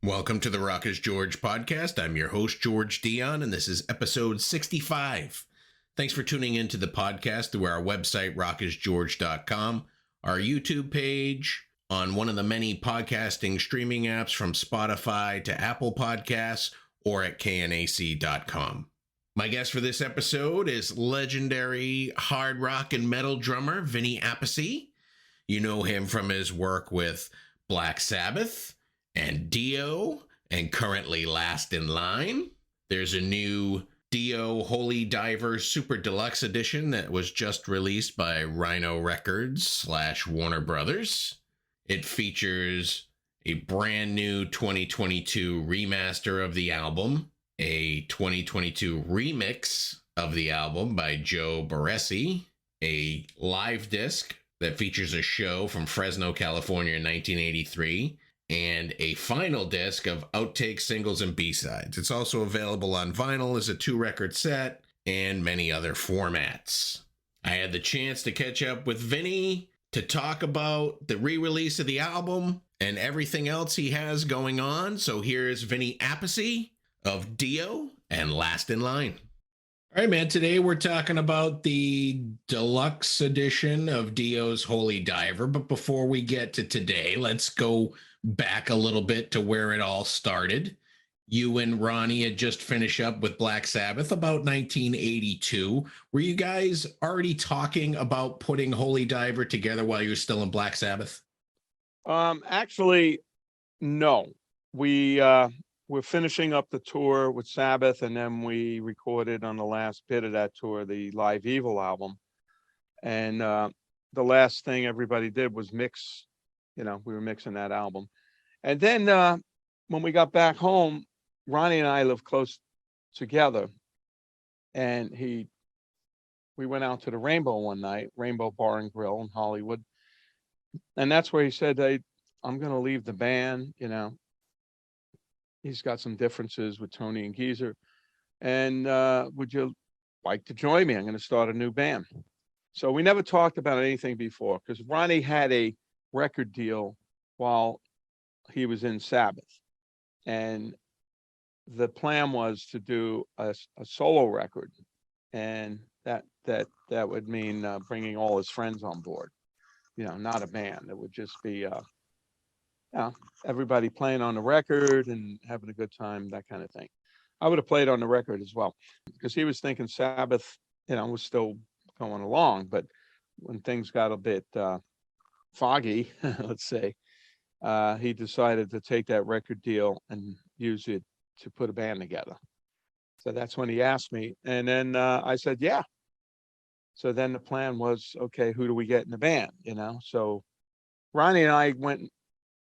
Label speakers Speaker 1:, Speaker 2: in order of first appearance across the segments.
Speaker 1: Welcome to the Rock is George podcast. I'm your host, George Dionne, and this is episode 65. Thanks for tuning into the podcast through our website, rockisgeorge.com, our YouTube page, on one of the many podcasting streaming apps from Spotify to Apple Podcasts, or at knac.com. My guest for this episode is legendary hard rock and metal drummer Vinny Appice. You know him from his work with Black Sabbath and DIO, and currently last in line. There's a new DIO Holy Diver Super Deluxe edition that was just released by Rhino Records / Warner Brothers. It features a brand new 2022 remaster of the album, a 2022 remix of the album by Joe Barresi, a live disc that features a show from Fresno, California in 1983, and a final disc of outtakes, singles, and B-sides. It's also available on vinyl as a 2-record set and many other formats. I had the chance to catch up with Vinny to talk about the re-release of the album and everything else he has going on. So here's Vinny Appice of DIO and Last in Line. All right, man. Today we're talking about the deluxe edition of DIO's Holy Diver. But before we get to today, let's go back a little bit to where it all started. You and Ronnie had just finished up with Black Sabbath about 1982. Were you guys already talking about putting Holy Diver together while you were still in Black Sabbath?
Speaker 2: Actually, no. We're finishing up the tour with Sabbath, and then we recorded on the last bit of that tour the Live Evil album. And the last thing everybody did was mix. We were mixing that album. And then when we got back home, Ronnie and I lived close together. And we went out to the Rainbow one night, Rainbow Bar and Grill in Hollywood. And that's where he said, "Hey, I'm going to leave the band, He's got some differences with Tony and Geezer. And would you like to join me? I'm going to start a new band." So we never talked about anything before because Ronnie had a record deal while he was in Sabbath. And the plan was to do a solo record. And that would mean bringing all his friends on board, not a band. It would just be everybody playing on the record and having a good time, that kind of thing. I would have played on the record as well because he was thinking Sabbath, was still going along. But when things got a bit foggy, let's say, he decided to take that record deal and use it to put a band together. So that's when he asked me. And then I said, yeah. So then the plan was, okay, who do we get in the band? So Ronnie and I went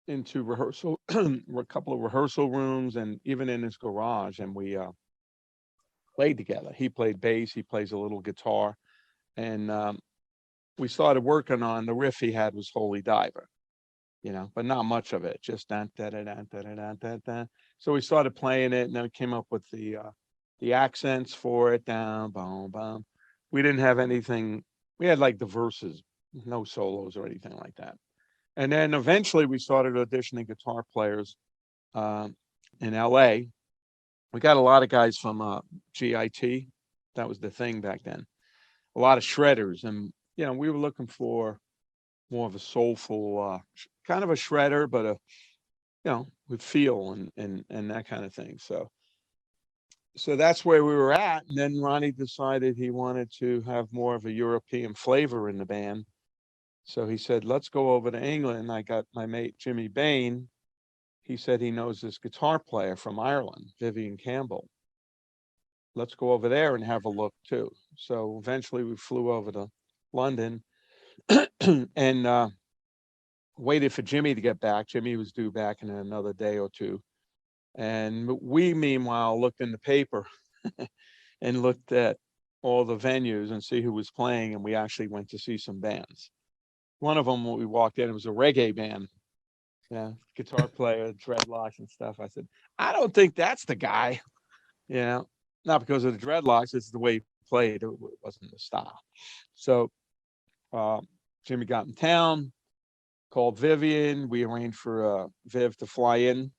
Speaker 2: into rehearsal, a couple of rehearsal rooms, and even in his garage, and we played together. He played bass, he plays a little guitar, and we started working on the riff he had was Holy Diver, but not much of it, just da da da da da da da da. So we started playing it, and then we came up with the accents for it, down, boom, boom. We didn't have anything. We had like the verses, no solos or anything like that. And then eventually we started auditioning guitar players in LA. We got a lot of guys from GIT. That was the thing back then. A lot of shredders. And, we were looking for more of a soulful, kind of a shredder, but with feel and that kind of thing. So that's where we were at. And then Ronnie decided he wanted to have more of a European flavor in the band. So he said, let's go over to England. I got my mate, Jimmy Bain. He said he knows this guitar player from Ireland, Vivian Campbell. Let's go over there and have a look too. So eventually we flew over to London and waited for Jimmy to get back. Jimmy was due back in another day or two. And we, meanwhile, looked in the paper and looked at all the venues and see who was playing. And we actually went to see some bands. One of them, when we walked in, it was a reggae band. Guitar player, dreadlocks and stuff. I said, I don't think that's the guy. Not because of the dreadlocks, it's the way he played. It wasn't the style. So Jimmy got in town, called Vivian. We arranged for Viv to fly in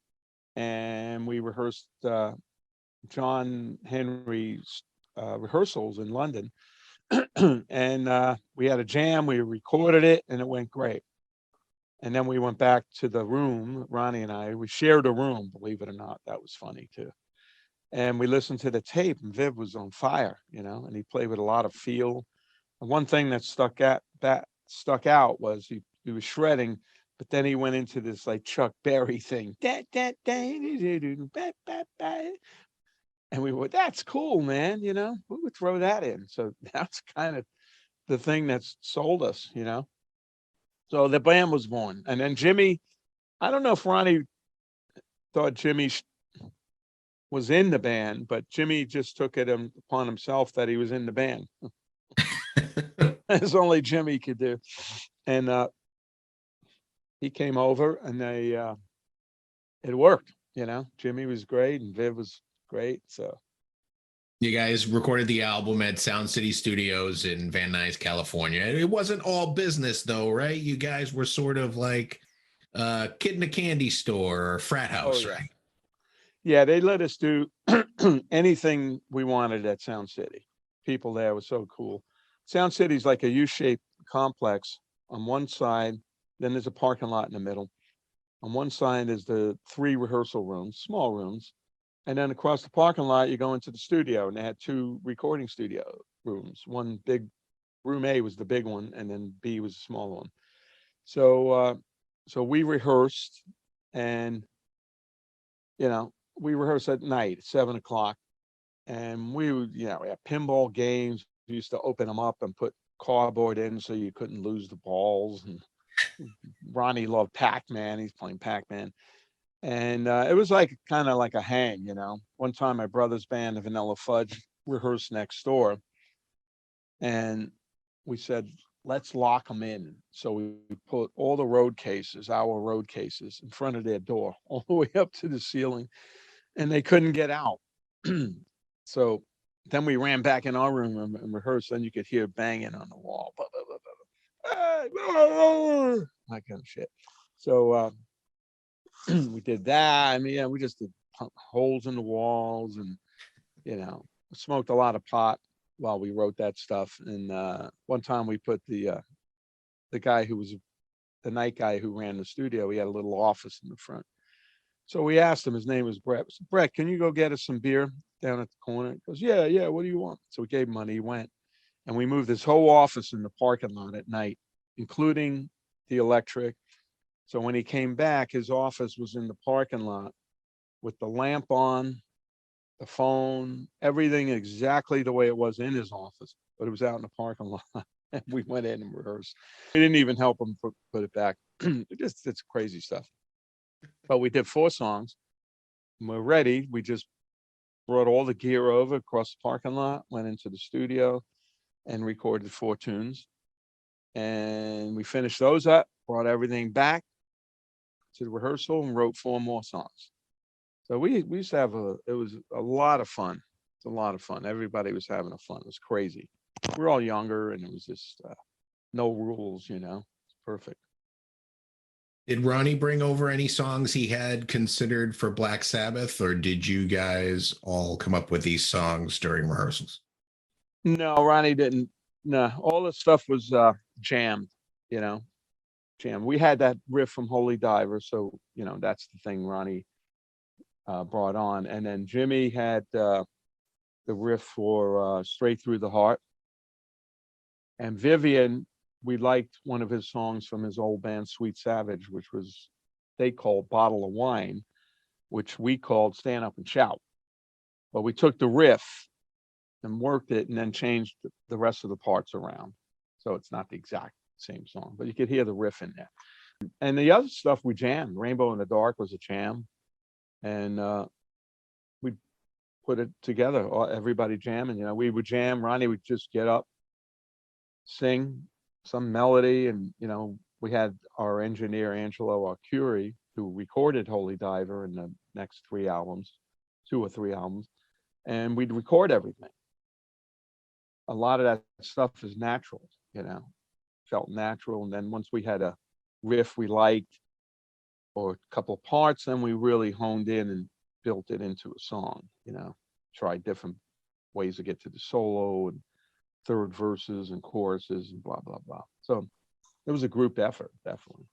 Speaker 2: and we rehearsed John Henry's rehearsals in London. And we had a jam, we recorded it, and it went great. And then we went back to the room, Ronnie and I, we shared a room, believe it or not. That was funny too. And we listened to the tape, and Viv was on fire, and he played with a lot of feel. And one thing that stuck out was he was shredding, but then he went into this like Chuck Berry thing. And we were, that's cool, man. We would throw that in. So that's kind of the thing that's sold us. So the band was born. And then Jimmy, I don't know if Ronnie thought Jimmy was in the band, but Jimmy just took it upon himself that he was in the band. As only Jimmy could do. And he came over, and it worked. Jimmy was great, and Viv was great. So
Speaker 1: you guys recorded the album at Sound City Studios in Van Nuys, California. It wasn't all business, though, right? You guys were sort of like a kid in a candy store or frat house, right?
Speaker 2: Yeah, they let us do anything we wanted at Sound City. People there were so cool. Sound City's like a U-shaped complex. On one side, then there's a parking lot in the middle. On one side is the 3 rehearsal rooms, small rooms. And then across the parking lot, you go into the studio, and they had 2 recording studio rooms. One big, room A was the big one, and then B was the small one. So we rehearsed, and, we rehearsed at night at 7:00. And we had pinball games. We used to open them up and put cardboard in so you couldn't lose the balls. And Ronnie loved Pac-Man. He's playing Pac-Man. And it was like kind of like a hang. One time my brother's band, the Vanilla Fudge, rehearsed next door. And we said, let's lock them in. So we put all the road cases, our road cases, in front of their door, all the way up to the ceiling. And they couldn't get out. So then we ran back in our room and rehearsed. Then you could hear banging on the wall. Blah, blah, blah, blah. That kind of shit. So we did that. I mean, we just did holes in the walls, and, smoked a lot of pot while we wrote that stuff. And one time we put the guy who was the night guy who ran the studio, he had a little office in the front. So we asked him, his name was Brett. Said, Brett, can you go get us some beer down at the corner? He goes, yeah, what do you want? So we gave him money, he went. And we moved his whole office in the parking lot at night, including the electric. So when he came back, his office was in the parking lot with the lamp on, the phone, everything exactly the way it was in his office, but it was out in the parking lot. And we went in and rehearsed. We didn't even help him put it back. It's crazy stuff. But we did 4 songs. When we're ready. We just brought all the gear over across the parking lot, went into the studio, and recorded 4 tunes. And we finished those up, brought everything back to the rehearsal, and wrote 4 more songs. So we used to have it was a lot of fun. It's a lot of fun. Everybody was having fun. It was crazy. We're all younger, and it was just no rules, It's perfect.
Speaker 1: Did Ronnie bring over any songs he had considered for Black Sabbath, or did you guys all come up with these songs during rehearsals?
Speaker 2: No, Ronnie didn't. No, all the stuff was jammed, jammed. We had that riff from Holy Diver, so that's the thing Ronnie brought on. And then Jimmy had the riff for Straight Through the Heart. And Vivian, we liked one of his songs from his old band, Sweet Savage, which was, they called Bottle of Wine, which we called Stand Up and Shout. But we took the riff and worked it, and then changed the rest of the parts around. So it's not the exact same song, but you could hear the riff in there. And the other stuff we jammed. Rainbow in the Dark was a jam. And we put it together, everybody jamming. We would jam. Ronnie would just get up, sing some melody, and we had our engineer Angelo Arcuri, who recorded Holy Diver in the next 3 albums, 2 or 3 albums, and we'd record everything. A lot of that stuff is natural, felt natural. And then once we had a riff we liked, or a couple parts, then we really honed in and built it into a song, tried different ways to get to the solo and third verses and choruses and blah, blah, blah. So it was a group effort, definitely.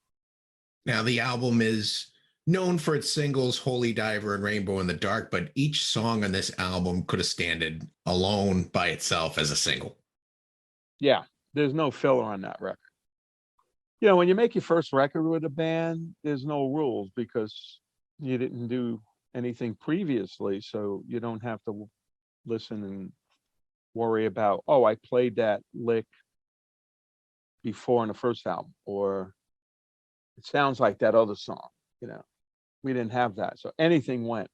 Speaker 1: Now, the album is known for its singles, Holy Diver and Rainbow in the Dark, but each song on this album could have standed alone by itself as a single.
Speaker 2: Yeah, there's no filler on that record. When you make your first record with a band, there's no rules because you didn't do anything previously. So you don't have to listen and worry about, oh, I played that lick before in the first album, or it sounds like that other song. We didn't have that. So anything went.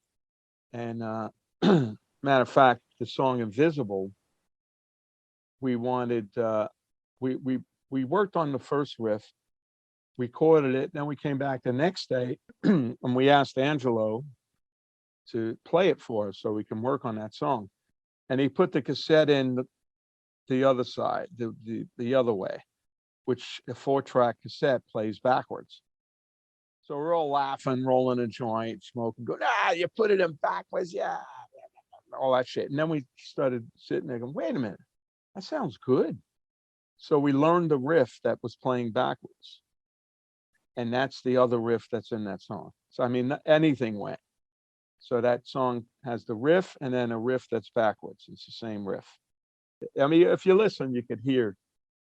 Speaker 2: And matter of fact, the song Invisible, we wanted, we worked on the first riff, recorded it, then we came back the next day and we asked Angelo to play it for us so we can work on that song. And he put the cassette in the other side, the other way, which a 4-track cassette plays backwards. So we're all laughing, rolling a joint, smoking, going, you put it in backwards, yeah, all that shit. And then we started sitting there going, wait a minute, that sounds good. So we learned the riff that was playing backwards. And that's the other riff that's in that song. So, I mean, anything went. So that song has the riff and then a riff that's backwards. It's the same riff. I mean, if you listen, you could hear,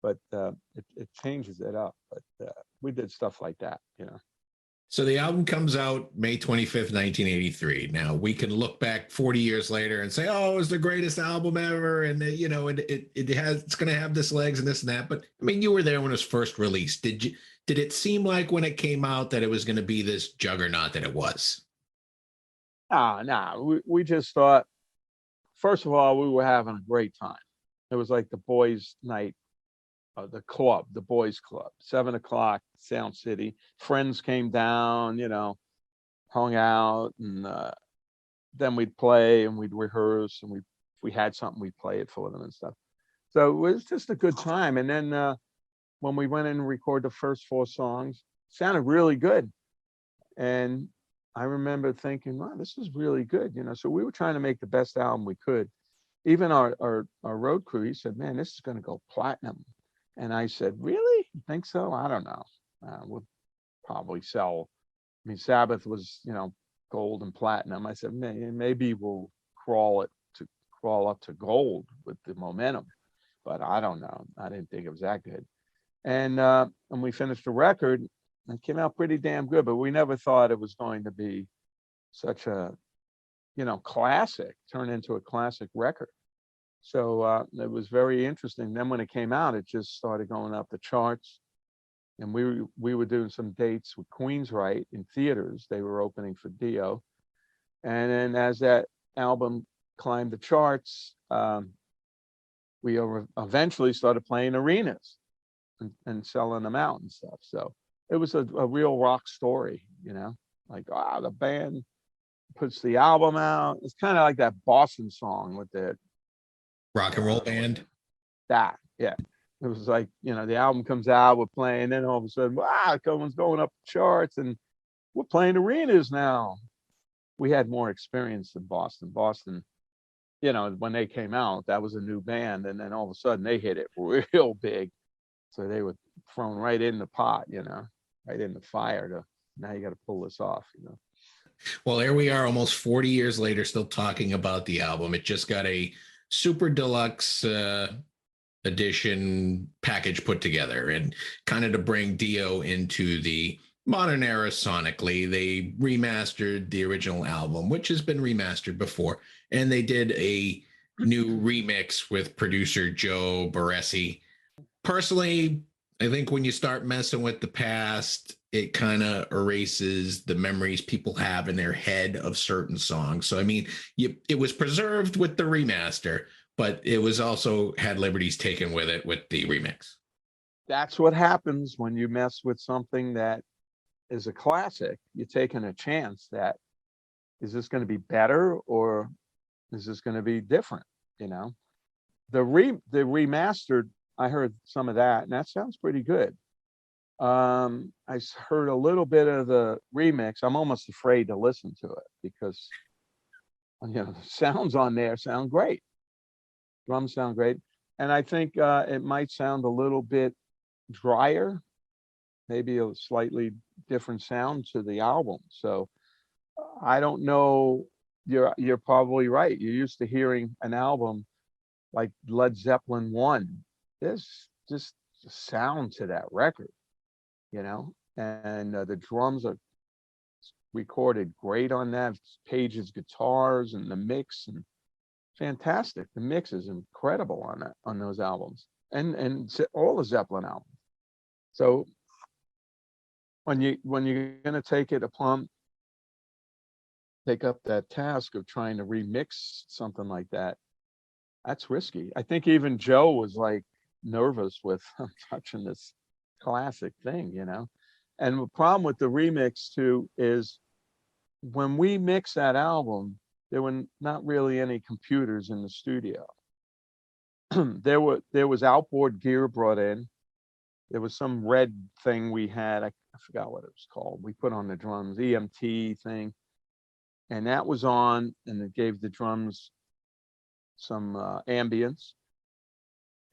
Speaker 2: but it changes it up. But we did stuff like that,
Speaker 1: So the album comes out May 25th, 1983. Now we can look back 40 years later and say, oh, it was the greatest album ever. And, it's going to have this legs and this and that. But I mean, you were there when it was first released. Did it seem like when it came out that it was going to be this juggernaut that it was?
Speaker 2: No. We just thought, first of all, we were having a great time. It was like the boys' night. The club, the boys' club, 7:00, Sound City. Friends came down, hung out, and then we'd play and we'd rehearse, and if we had something, we'd play it for them and stuff. So it was just a good time. And then when we went in and recorded the first 4 songs, it sounded really good. And I remember thinking, wow, this is really good, So we were trying to make the best album we could. Even our road crew, he said, man, this is going to go platinum. And I said, really? You think so? I don't know. We'll probably sell. I mean, Sabbath was, gold and platinum. I said, maybe we'll crawl up to gold with the momentum, but I don't know. I didn't think it was that good. And we finished the record and it came out pretty damn good, but we never thought it was going to be such a, classic, turn into a classic record. So it was very interesting. Then when it came out, it just started going up the charts. And we were doing some dates with Queensryche in theaters. They were opening for DIO. And then as that album climbed the charts, we eventually started playing arenas and selling them out and stuff. So it was a real rock story, like, the band puts the album out. It's kind of like that Boston song with the
Speaker 1: Rock and roll band.
Speaker 2: That, yeah. It was like, the album comes out, we're playing, then all of a sudden, wow, someone's going up the charts and we're playing arenas now. We had more experience than Boston. Boston, when they came out, that was a new band. And then all of a sudden they hit it real big. So they were thrown right in the pot, right in the fire now you got to pull this off,
Speaker 1: Well, here we are almost 40 years later, still talking about the album. It just got a super deluxe edition package put together, and kind of to bring Dio into the modern era sonically, they remastered the original album, which has been remastered before, and they did a new remix with producer Joe Barresi. Personally, I think when you start messing with the past, it kind of erases the memories people have in their head of certain songs. So, I mean, it was preserved with the remaster, but it was also had liberties taken with it with the remix.
Speaker 2: That's what happens when you mess with something that is a classic. You're taking a chance that, is this going to be better or is this going to be different? The remastered, I heard some of that, and that sounds pretty good. Heard a little bit of the remix. I'm almost afraid to listen to it because the sounds on there sound great. Drums sound great, and I think it might sound a little bit drier, maybe a slightly different sound to the album. So I don't know. You're probably right. You're used to hearing an album like Led Zeppelin 1. There's just a sound to that record, and the drums are recorded great on that. Page's guitars and the mix and fantastic. The mix is incredible on those albums and all the Zeppelin albums. So when you're gonna take up that task of trying to remix something like that, that's risky. I think even Joe was like nervous with I'm touching this classic thing, And the problem with the remix too is when we mixed that album, there were not really any computers in the studio. there was outboard gear brought in. There was some red thing we had. I forgot what it was called. We put on the drums, EMT thing, and that was on, and it gave the drums some ambience.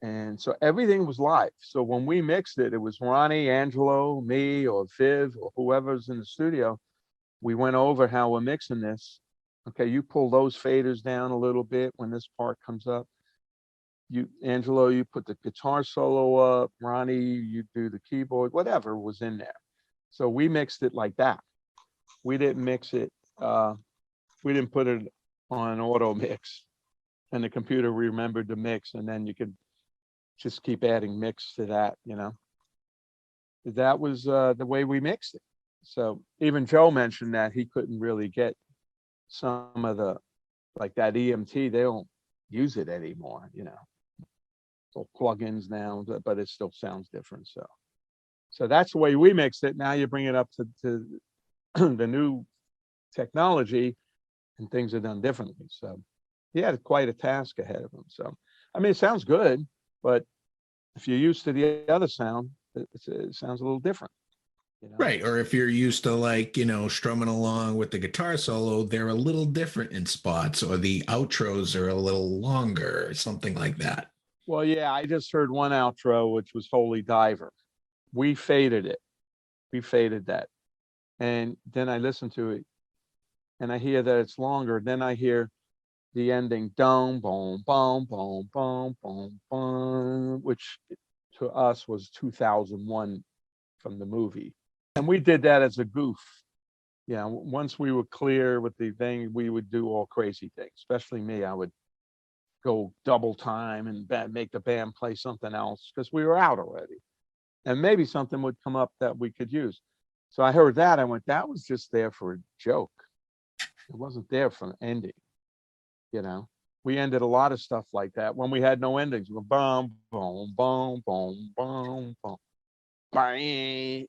Speaker 2: And so everything was live. So when we mixed it, it was Ronnie, Angelo, me, or Viv, or whoever's in the studio. We went over how we're mixing this. Okay, you pull those faders down a little bit when this part comes up. Angelo, you put the guitar solo up. Ronnie, you do the keyboard, whatever was in there. So we mixed it like that. We didn't mix it. We didn't put it on an auto mix, and the computer remembered the mix, and then you could just keep adding mix to that. That was the way we mixed it. So even Joe mentioned that he couldn't really get some of the, like that EMT, they don't use it anymore, So plugins now, but it still sounds different. So that's the way we mixed it. Now you bring it up to the new technology and things are done differently. So he had quite a task ahead of him. So, I mean, it sounds good, but if you're used to the other sound, it sounds a little different.
Speaker 1: Right. Or if you're used to strumming along with the guitar solo, they're a little different in spots, or the outros are a little longer, or something like that.
Speaker 2: Well, yeah, I just heard one outro, which was Holy Diver. We faded it. We faded that. And then I listen to it and I hear that it's longer. Then I hear the ending, boom, boom, boom, boom, boom, boom, boom, which to us was 2001 from the movie. And we did that as a goof. Once we were clear with the thing, we would do all crazy things, especially me. I would go double time and make the band play something else because we were out already. And maybe something would come up that we could use. So I heard that. I went, that was just there for a joke. It wasn't there for an ending. We ended a lot of stuff like that when we had no endings. We were boom, boom, boom, boom, boom, boom, bang.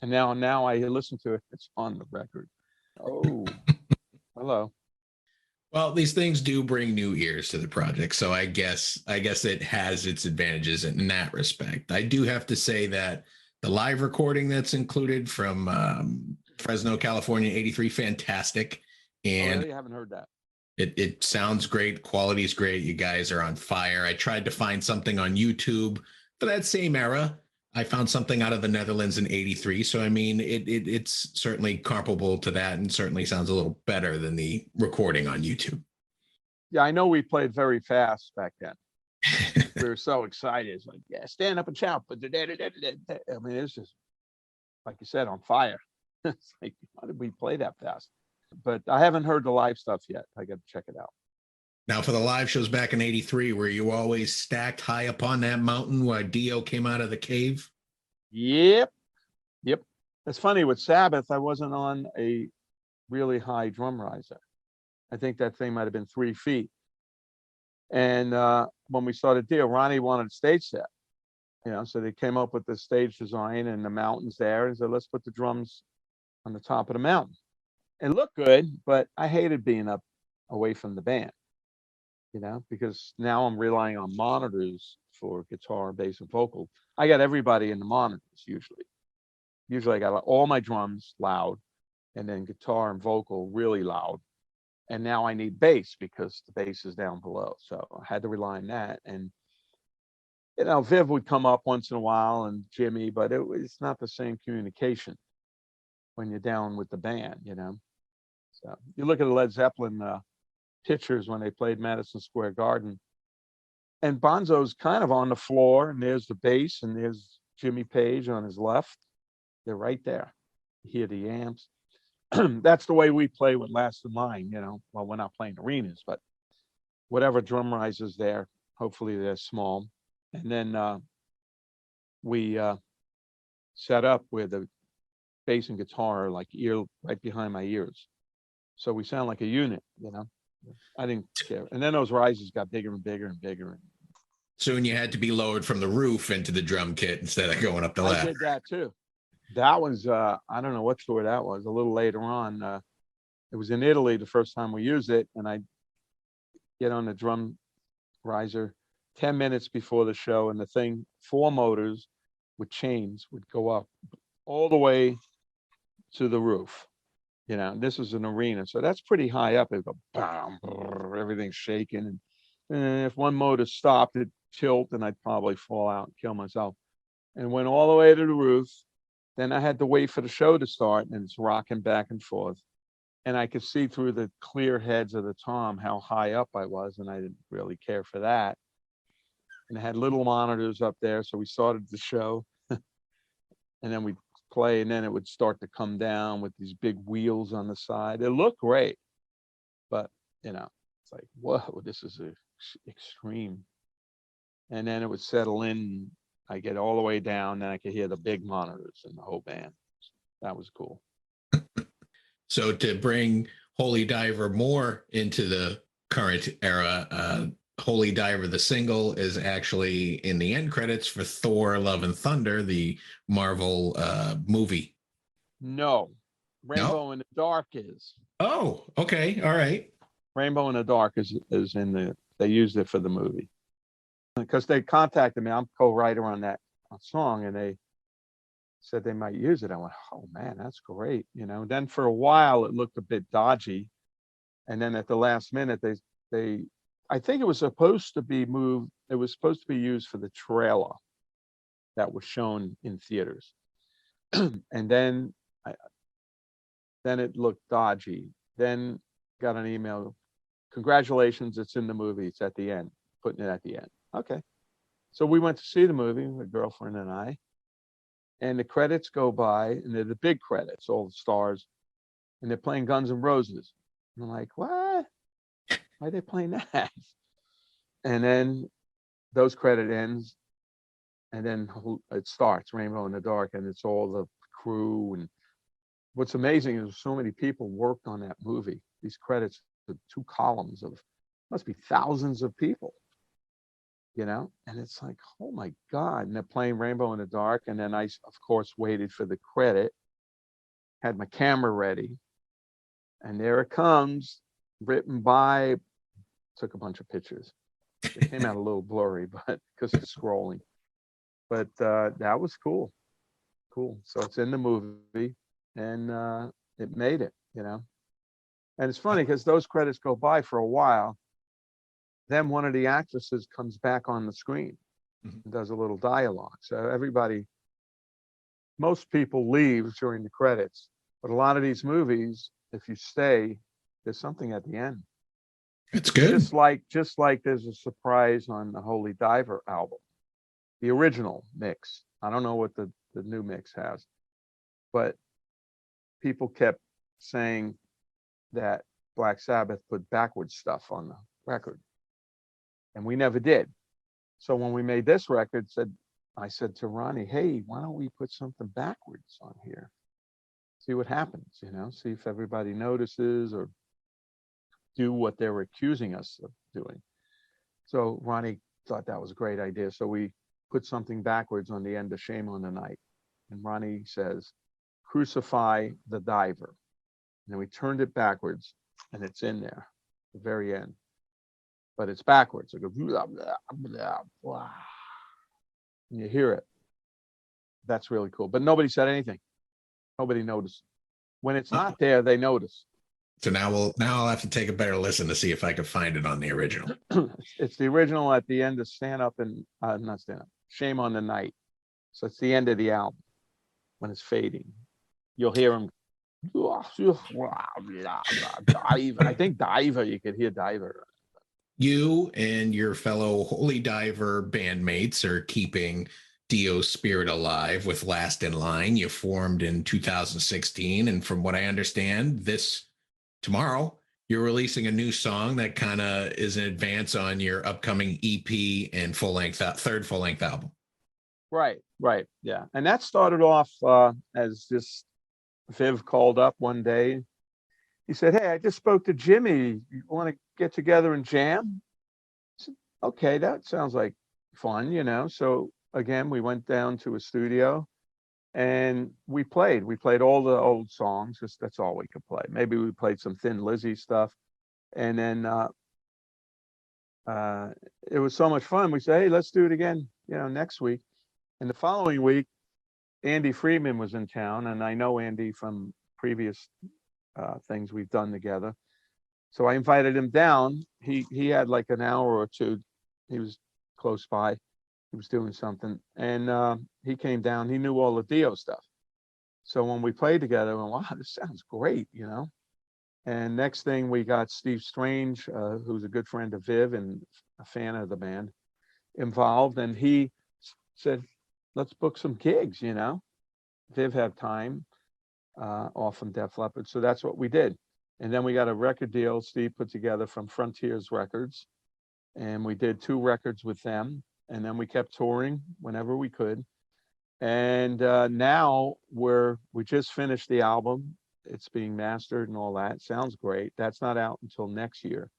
Speaker 2: And now I listen to it. It's on the record. Oh, hello.
Speaker 1: Well, these things do bring new ears to the project, so I guess it has its advantages in that respect. I do have to say that the live recording that's included from Fresno, California, '83, fantastic. And
Speaker 2: I haven't heard that.
Speaker 1: It sounds great. Quality is great. You guys are on fire. I tried to find something on YouTube for that same era. I found something out of the Netherlands in '83. So, I mean, it's certainly comparable to that and certainly sounds a little better than the recording on YouTube.
Speaker 2: Yeah, I know we played very fast back then. We were so excited. It's like, yeah, stand up and shout. But I mean, it's just, like you said, on fire. It's like, why did we play that fast? But I haven't heard the live stuff yet. I got to check it out.
Speaker 1: Now, for the live shows back in '83, were you always stacked high up on that mountain where Dio came out of the cave?
Speaker 2: Yep. It's funny, with Sabbath, I wasn't on a really high drum riser. I think that thing might have been 3 feet. And when we started Dio, Ronnie wanted a stage set. So they came up with the stage design and the mountains there and said, let's put the drums on the top of the mountain. It looked good, but I hated being up away from the band, because now I'm relying on monitors for guitar, bass, and vocal. I got everybody in the monitors usually. Usually I got all my drums loud, and then guitar and vocal really loud. And now I need bass because the bass is down below. So I had to rely on that. And, Viv would come up once in a while and Jimmy, but it's not the same communication when you're down with the band. So you look at the Led Zeppelin pictures when they played Madison Square Garden, and Bonzo's kind of on the floor, and there's the bass, and there's Jimmy Page on his left. They're right there. You hear the amps. That's the way we play with Last in Line, Well, we're not playing arenas, but whatever drum risers there, hopefully they're small. And then we set up where the bass and guitar are like right behind my ears. So we sound like a unit, I didn't care. And then those risers got bigger and bigger and bigger.
Speaker 1: Soon you had to be lowered from the roof into the drum kit instead of going up the ladder.
Speaker 2: I did that too. That was, I don't know what tour that was, a little later on. It was in Italy the first time we used it, and I get on the drum riser 10 minutes before the show, and the thing, 4 motors with chains would go up all the way to the roof. This was an arena, so that's pretty high up. It would go bam, brrr, everything's shaking. And if one motor stopped, it'd tilt, and I'd probably fall out and kill myself. And went all the way to the roof. Then I had to wait for the show to start, and it's rocking back and forth. And I could see through the clear heads of the tom how high up I was, and I didn't really care for that. And I had little monitors up there, so we started the show. And then we'd play, and then it would start to come down with these big wheels on the side. It looked great, but, it's like, whoa, this is extreme. And then it would settle in. I get all the way down, and I could hear the big monitors and the whole band. That was cool.
Speaker 1: So to bring Holy Diver more into the current era, Holy Diver, the single, is actually in the end credits for Thor: Love and Thunder, the Marvel movie.
Speaker 2: No, Rainbow in the Dark is.
Speaker 1: Oh, okay, all right.
Speaker 2: Rainbow in the Dark is in they used it for the movie. Because they contacted me. I'm co-writer on that song, and they said they might use it. I went, oh man, that's great. Then for a while it looked a bit dodgy. And then at the last minute, I think it was supposed to be moved. It was supposed to be used for the trailer that was shown in theaters. And then it looked dodgy. Then got an email, congratulations, it's in the movie. It's at the end, putting it at the end. Okay. So we went to see the movie, my girlfriend and I, and the credits go by, and they're the big credits, all the stars, and they're playing Guns N' Roses. And I'm like, what? Why are they playing that? And then those credit ends, and then it starts, Rainbow in the Dark, and it's all the crew. And what's amazing is so many people worked on that movie. These credits, the 2 columns of, must be thousands of people. And it's like, oh my God. And they're playing Rainbow in the Dark. And then I, of course, waited for the credit, had my camera ready. And there it comes, written by, took a bunch of pictures. It came out a little blurry, but because it's scrolling. But that was cool. Cool. So it's in the movie, and it made it, And it's funny because those credits go by for a while. Then one of the actresses comes back on the screen and does a little dialogue. So most people leave during the credits, but a lot of these movies, if you stay, there's something at the end.
Speaker 1: It's good.
Speaker 2: Just like there's a surprise on the Holy Diver album, the original mix. I don't know what the new mix has, but people kept saying that Black Sabbath put backwards stuff on the record. And we never did. So when we made this record, I said to Ronnie, hey, why don't we put something backwards on here? See what happens, see if everybody notices or do what they were accusing us of doing. So Ronnie thought that was a great idea. So we put something backwards on the end of Shame on the Night. And Ronnie says, crucify the diver. And then we turned it backwards, and it's in there, the very end. But it's backwards. It goes, blah, blah, blah, blah. and you hear it. That's really cool. But nobody said anything. Nobody noticed. When it's not there, they notice.
Speaker 1: So now I'll have to take a better listen to see if I can find it on the original.
Speaker 2: It's the original at the end of Stand Up and not Stand Up, Shame on the Night. So it's the end of the album when it's fading. You'll hear him. I think Diver. You could hear Diver.
Speaker 1: You and your fellow Holy Diver bandmates are keeping DIO's spirit alive with Last in Line. You formed in 2016, and from what I understand, tomorrow you're releasing a new song that kind of is an advance on your upcoming EP and third full length album.
Speaker 2: Right, yeah. And that started off as just Viv called up one day. He said, "Hey, I just spoke to Jimmy. You want to get together and jam?" I said, "Okay, that sounds like fun, you know." So again, we went down to a studio and we played. We played all the old songs, because that's all we could play. Maybe we played some Thin Lizzy stuff. And then it was so much fun. We said, "Hey, let's do it again, next week." And the following week, Andy Friedman was in town, and I know Andy from previous things we've done together. So I invited him down. He had like an hour or two. He was close by. He was doing something, and he came down. He knew all the DIO stuff. So when we played together, I went, "Wow, this sounds great," And next thing, we got Steve Strange, who's a good friend of Viv and a fan of the band, involved, and he said, "Let's book some gigs." Viv had time off from Def Leppard, so that's what we did. And then we got a record deal Steve put together from Frontiers Records, and we did 2 records with them. And then we kept touring whenever we could. And now we just finished the album. It's being mastered and all that. Sounds great. That's not out until next year.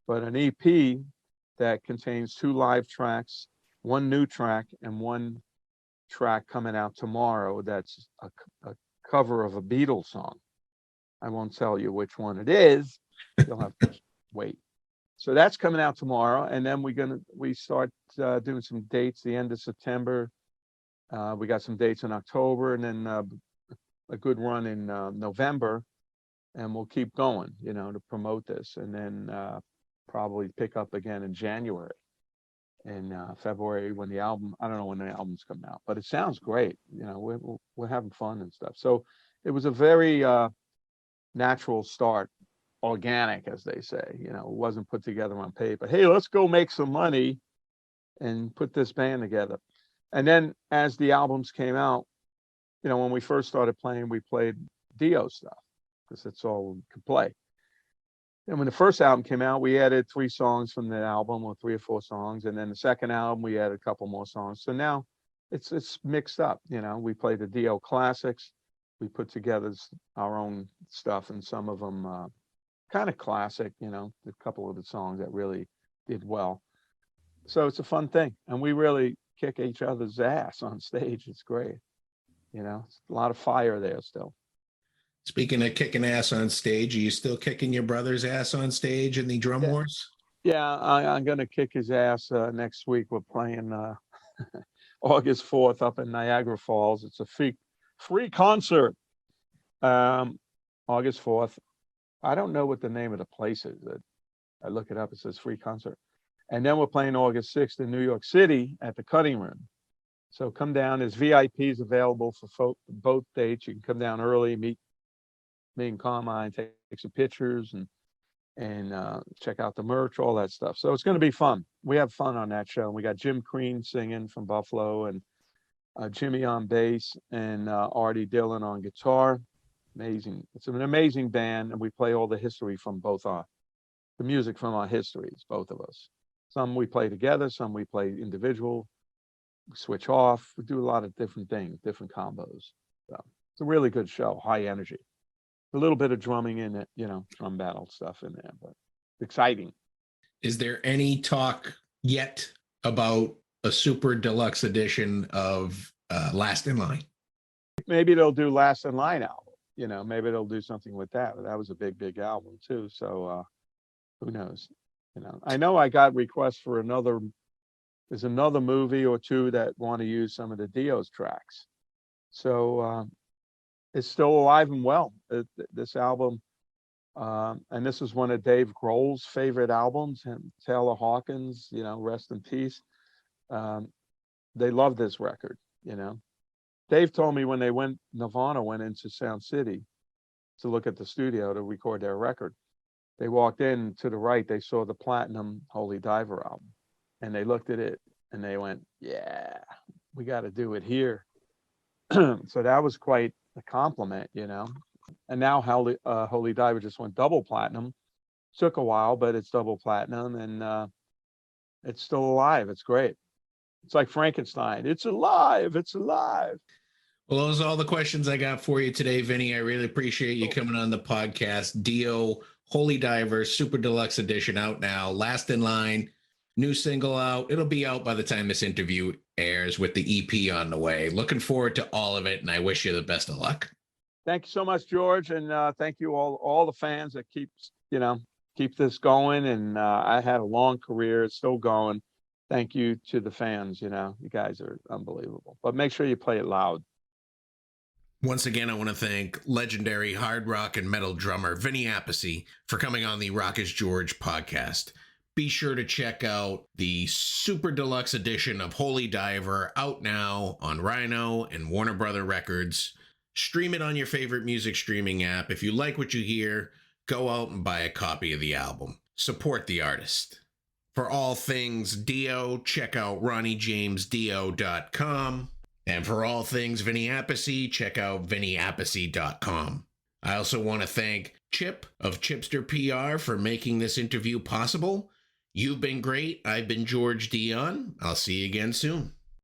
Speaker 2: But an EP that contains 2 live tracks, 1 new track, and 1 track coming out tomorrow. That's a cover of a Beatles song. I won't tell you which one it is. You'll have to wait. So that's coming out tomorrow, and then we start doing some dates the end of September. We got some dates in October, and then a good run in November, and we'll keep going, to promote this, and then probably pick up again in January and February when I don't know when the album's coming out, but it sounds great. We're having fun and stuff. So it was a very natural start. Organic, as they say, it wasn't put together on paper. Hey, let's go make some money and put this band together. And then as the albums came out, when we first started playing, we played DIO stuff because that's all we could play. And when the first album came out, we added 3 songs from the album, or 3 or 4 songs. And then the second album, we added a couple more songs. So now it's mixed up. We played the DIO classics. We put together our own stuff, and some of them kind of classic, a couple of the songs that really did well. So it's a fun thing. And we really kick each other's ass on stage. It's great. It's a lot of fire there still.
Speaker 1: Speaking of kicking ass on stage, are you still kicking your brother's ass on stage in the Drum Wars?
Speaker 2: Yeah, I'm going to kick his ass next week. We're playing August 4th up in Niagara Falls. It's a free concert. August 4th. I don't know what the name of the place is. I look it up. It says free concert. And then we're playing August 6th in New York City at the Cutting Room. So come down. There's VIPs available for both dates. You can come down early, meet me and Carmine, take some pictures, and check out the merch, all that stuff. So it's going to be fun. We have fun on that show. We got Jim Crean singing from Buffalo, and Jimmy on bass, and Artie Dillon on guitar. Amazing. It's an amazing band, and we play all the history from the music from our histories, both of us. Some we play together, some we play individual, we switch off, we do a lot of different things, different combos. So it's a really good show, high energy. A little bit of drumming in it, drum battle stuff in there, but exciting.
Speaker 1: Is there any talk yet about a super deluxe edition of Last in Line?
Speaker 2: Maybe they'll do Last in Line album. Maybe they'll do something with that. That was a big album too. So who knows? I know I got requests for another there's another movie or two that want to use some of the Dio's tracks. So it's still alive and well. This album, and this is one of Dave Grohl's favorite albums, and Taylor Hawkins, rest in peace. They love this record, Dave told me when Nirvana went into Sound City to look at the studio to record their record, they walked in to the right, they saw the Platinum Holy Diver album, and they looked at it and they went, yeah, we got to do it here. So that was quite a compliment, And now Holy Diver just went double platinum. Took a while, but it's double platinum, and it's still alive. It's great. It's like Frankenstein. It's alive. It's alive.
Speaker 1: Well, those are all the questions I got for you today, Vinny. I really appreciate you coming on the podcast. Dio, Holy Diver, Super Deluxe Edition out now. Last in Line, new single out. It'll be out by the time this interview airs with the EP on the way. Looking forward to all of it, and I wish you the best of luck.
Speaker 2: Thank you so much, George, and thank you all the fans that keep this going. And I had a long career, it's still going. Thank you to the fans. You guys are unbelievable. But make sure you play it loud.
Speaker 1: Once again, I want to thank legendary hard rock and metal drummer Vinny Appice for coming on the Rock is George podcast. Be sure to check out the Super Deluxe edition of Holy Diver, out now on Rhino and Warner Brother Records. Stream it on your favorite music streaming app. If you like what you hear, go out and buy a copy of the album. Support the artist. For all things Dio, check out RonnieJamesDio.com. And for all things Vinny Appice, check out VinnyAppice.com. I also want to thank Chip of Chipster PR for making this interview possible. You've been great. I've been George Dionne. I'll see you again soon.